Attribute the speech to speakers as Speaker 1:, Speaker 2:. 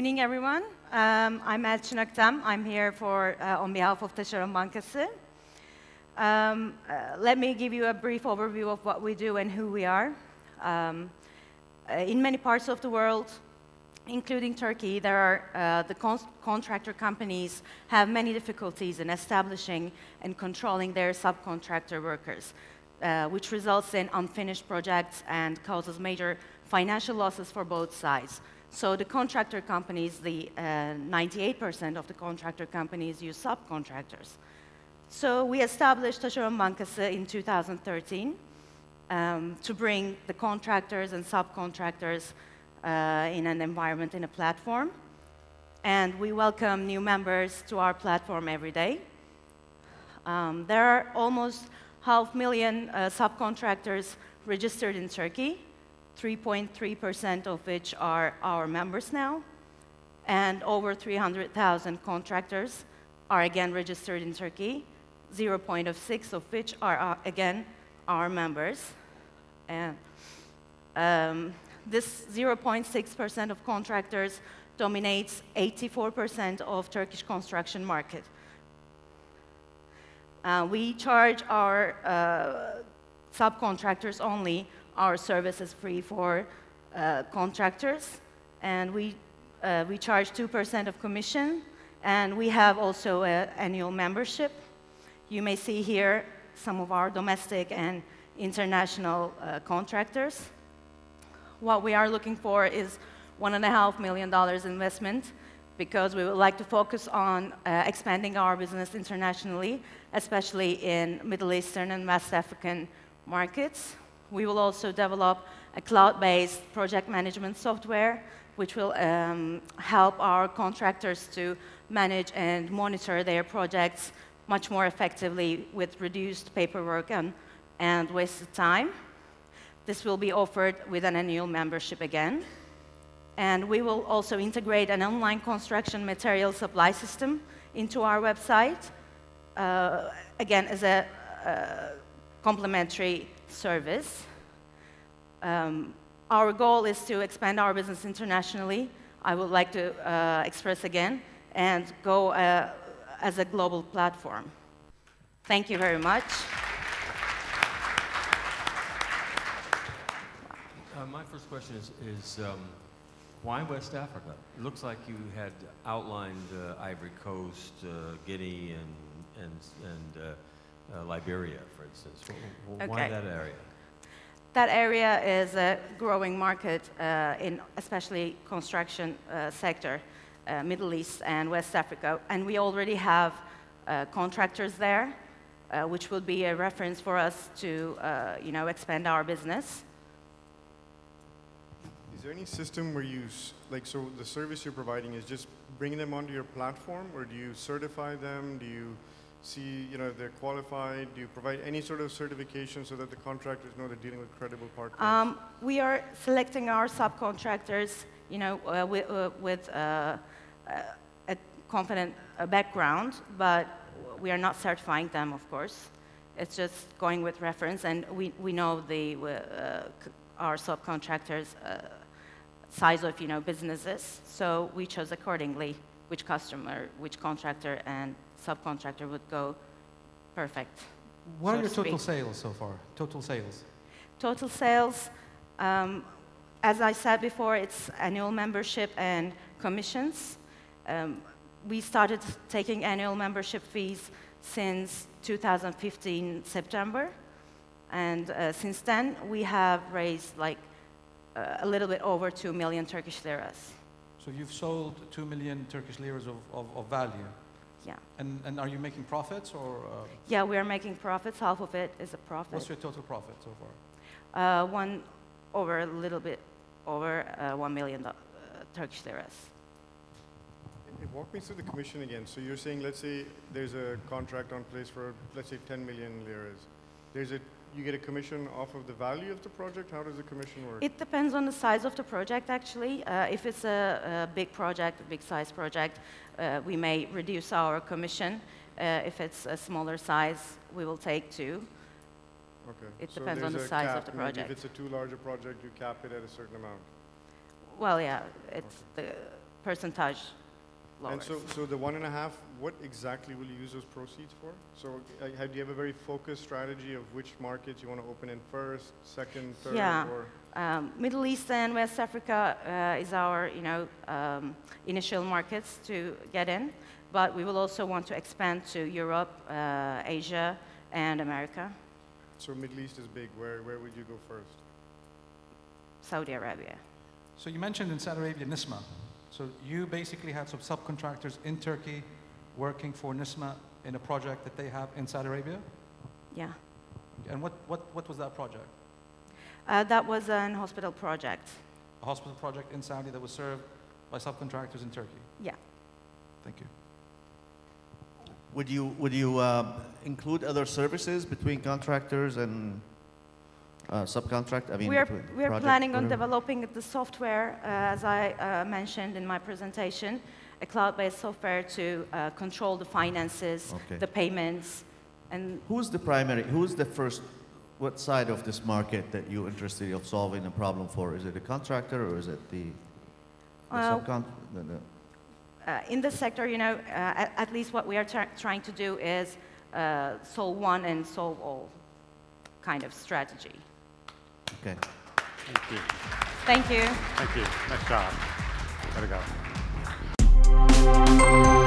Speaker 1: evening, everyone. I'm Elçin Aktam. I'm here on behalf of Taseron Bankasi. Let me give you a brief overview of what we do and who we are. In many parts of the world, including Turkey, there are the contractor companies have many difficulties in establishing and controlling their subcontractor workers, which results in unfinished projects and causes major financial losses for both sides. So the contractor companies, the 98% of the contractor companies use subcontractors. So we established Taseron Bankasi in 2013 to bring the contractors and subcontractors in an environment, in a platform. And we welcome new members to our platform every day. There are almost 500,000 subcontractors registered in Turkey, 3.3% of which are our members now, and over 300,000 contractors are again registered in Turkey, 0.6 of which are again our members. And this 0.6% of contractors dominates 84% of Turkish construction market. We charge our subcontractors only. Our service is free for contractors, and we charge 2% of commission, and we have also an annual membership. You may see here some of our domestic and international contractors. What we are looking for is $1.5 million investment, because we would like to focus on expanding our business internationally, especially in Middle Eastern and West African markets. We will also develop a cloud-based project management software, which will help our contractors to manage and monitor their projects much more effectively with reduced paperwork and wasted time. This will be offered with an annual membership again. And we will also integrate an online construction material supply system into our website, again, as a complementary service. Our goal is to expand our business internationally. I would like to express again and go as a global platform. Thank you very much.
Speaker 2: My first question is why West Africa? It looks like you had outlined Ivory Coast, Guinea, and Liberia, for instance. Why that area?
Speaker 1: That area is a growing market in especially construction sector, Middle East and West Africa. And we already have contractors there, which will be a reference for us to expand our business.
Speaker 3: Is there any system where you, so the service you're providing is just bringing them onto your platform, or do you certify them? Do you see, if they're qualified? Do you provide any sort of certification so that the contractors know they're dealing with credible partners?
Speaker 1: We are selecting our subcontractors, with a confident background, but we are not certifying them, of course. It's just going with reference, and we know our subcontractors' size of businesses, so we chose accordingly which customer, which contractor, and subcontractor would go perfect.
Speaker 4: What are your total sales so far? Total sales?
Speaker 1: Total sales, as I said before, it's annual membership and commissions. We started taking annual membership fees since 2015 September, and since then we have raised a little bit over 2 million Turkish liras.
Speaker 4: So you've sold 2 million Turkish liras of value?
Speaker 1: Yeah.
Speaker 4: And are you making profits, or?
Speaker 1: Yeah, we are making profits. Half of it is a profit.
Speaker 4: What's your total profit so far?
Speaker 1: A little bit over 1 million Turkish liras.
Speaker 3: Walk me through the commission again. So you're saying, let's say there's a contract on place for, let's say, 10 million liras. You get a commission off of the value of the project? How does the commission work?
Speaker 1: It depends on the size of the project, actually. If it's a big project, a big size project, we may reduce our commission. If it's a smaller size, we will take 2.
Speaker 3: Okay.
Speaker 1: It depends on the size of the project.
Speaker 3: Maybe if it's a too large a project, you cap it at a certain amount.
Speaker 1: Well, yeah, it's the percentage lowers.
Speaker 3: And so the 1.5, what exactly will you use those proceeds for? So do you have a very focused strategy of which markets you want to open in first, second, third,
Speaker 1: Yeah.
Speaker 3: or?
Speaker 1: Middle East and West Africa is our, initial markets to get in, but we will also want to expand to Europe, Asia, and America,
Speaker 3: So Middle East is big. Where would you go first?
Speaker 1: Saudi Arabia.
Speaker 4: So you mentioned in Saudi Arabia NISMA. So you basically had some subcontractors in Turkey working for NISMA in a project that they have in Saudi Arabia?
Speaker 1: Yeah.
Speaker 4: And what was that project?
Speaker 1: That was an hospital project.
Speaker 4: A hospital project in Saudi that was served by subcontractors in Turkey?
Speaker 1: Yeah.
Speaker 4: Thank you.
Speaker 5: Would you include other services between contractors and subcontract? I mean,
Speaker 1: We're
Speaker 5: project,
Speaker 1: planning on
Speaker 5: whatever?
Speaker 1: developing the software, as I mentioned in my presentation, a cloud-based software to control the finances,
Speaker 5: Okay.
Speaker 1: the payments, and
Speaker 5: Who's the first, what side of this market that you're interested in solving a problem for? Is it a contractor or is it the
Speaker 1: in this sector, at least what we are trying to do is solve one and solve all kind of strategy.
Speaker 5: Okay.
Speaker 6: Thank you.
Speaker 1: Thank you.
Speaker 6: Thank you. Nice job. Way to go.